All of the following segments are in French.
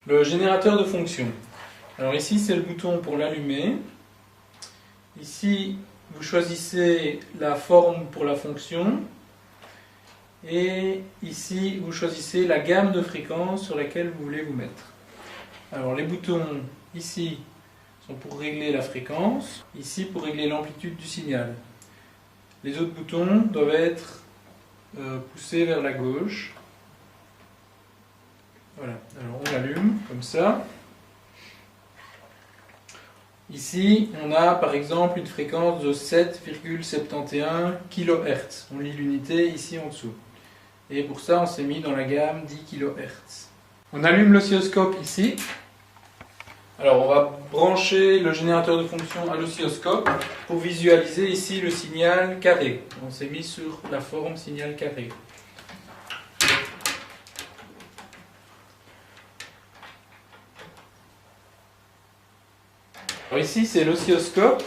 Le générateur de fonction. Alors ici c'est le bouton pour l'allumer. Ici vous choisissez la forme pour la fonction. Et ici vous choisissez la gamme de fréquences sur laquelle vous voulez vous mettre. Alors les boutons ici sont pour régler la fréquence, ici pour régler l'amplitude du signal. Les autres boutons doivent être poussés vers la gauche. Voilà, alors on l'allume comme ça. Ici, on a par exemple une fréquence de 7,71 kHz. On lit l'unité ici en dessous. Et pour ça, on s'est mis dans la gamme 10 kHz. On allume l'oscilloscope ici. Alors, on va brancher le générateur de fonction à l'oscilloscope pour visualiser ici le signal carré. On s'est mis sur la forme signal carré. Alors ici c'est l'oscilloscope.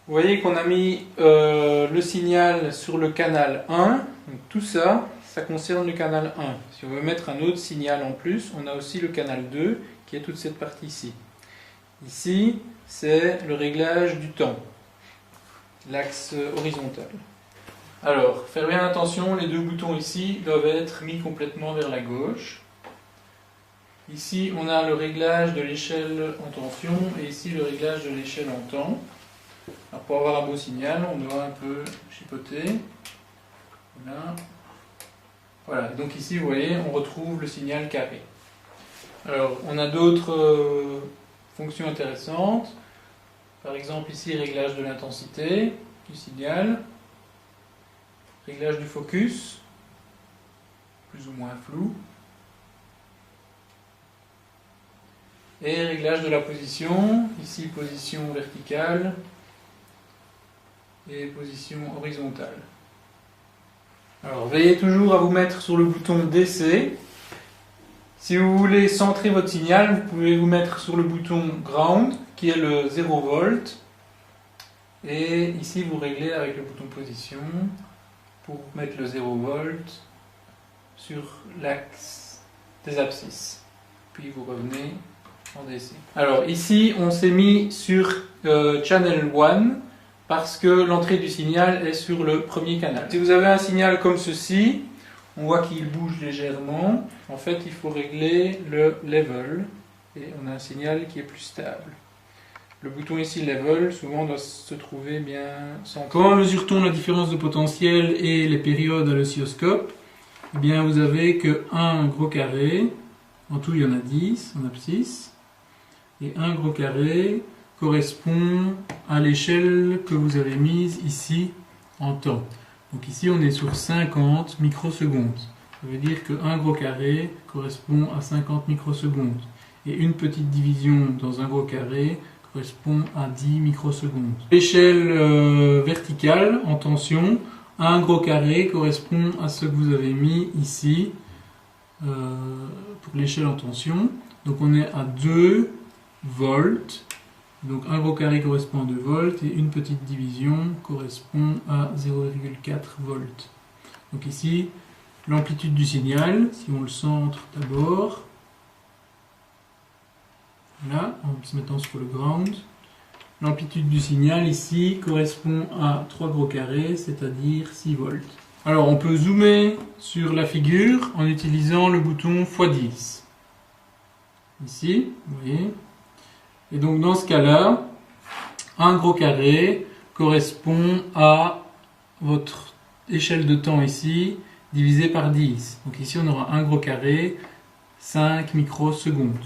Vous voyez qu'on a mis le signal sur le canal 1. Donc tout ça, ça concerne le canal 1. Si on veut mettre un autre signal en plus, on a aussi le canal 2 qui est toute cette partie ici. Ici, c'est le réglage du temps, l'axe horizontal. Alors, faire bien attention, les deux boutons ici doivent être mis complètement vers la gauche. Ici, on a le réglage de l'échelle en tension et ici le réglage de l'échelle en temps. Alors, pour avoir un beau signal, on doit un peu chipoter. Voilà. Voilà. Donc ici, vous voyez, on retrouve le signal carré. Alors, on a d'autres fonctions intéressantes. Par exemple, ici, réglage de l'intensité du signal. Réglage du focus, plus ou moins flou. Et réglage de la position, ici position verticale et position horizontale. Alors veillez toujours à vous mettre sur le bouton DC. Si vous voulez centrer votre signal, vous pouvez vous mettre sur le bouton Ground qui est le 0 volt. Et ici vous réglez avec le bouton position pour mettre le 0 volt sur l'axe des abscisses. Puis vous revenez en DC. Alors ici on s'est mis sur Channel 1 parce que l'entrée du signal est sur le premier canal. Si vous avez un signal comme ceci, on voit qu'il bouge légèrement. En fait il faut régler le level et on a un signal qui est plus stable. Le bouton ici level souvent doit se trouver bien centré. Comment mesure-t-on la différence de potentiel et les périodes à l'oscilloscope? Eh bien vous avez que un gros carré, en tout il y en a 10 en abscisse. Et un gros carré correspond à l'échelle que vous avez mise ici en temps. Donc ici on est sur 50 microsecondes. Ça veut dire qu'un gros carré correspond à 50 microsecondes. Et une petite division dans un gros carré correspond à 10 microsecondes. L'échelle verticale en tension, un gros carré correspond à ce que vous avez mis ici pour l'échelle en tension. Donc on est à 2 volts, donc un gros carré correspond à 2 volts et une petite division correspond à 0,4 volts. Donc ici, l'amplitude du signal, si on le centre d'abord, là, en se mettant sur le ground, l'amplitude du signal ici correspond à 3 gros carrés, c'est-à-dire 6 volts. Alors on peut zoomer sur la figure en utilisant le bouton x10. Ici, vous voyez. Et donc dans ce cas-là, un gros carré correspond à votre échelle de temps ici, divisé par 10. Donc ici on aura un gros carré, 5 microsecondes.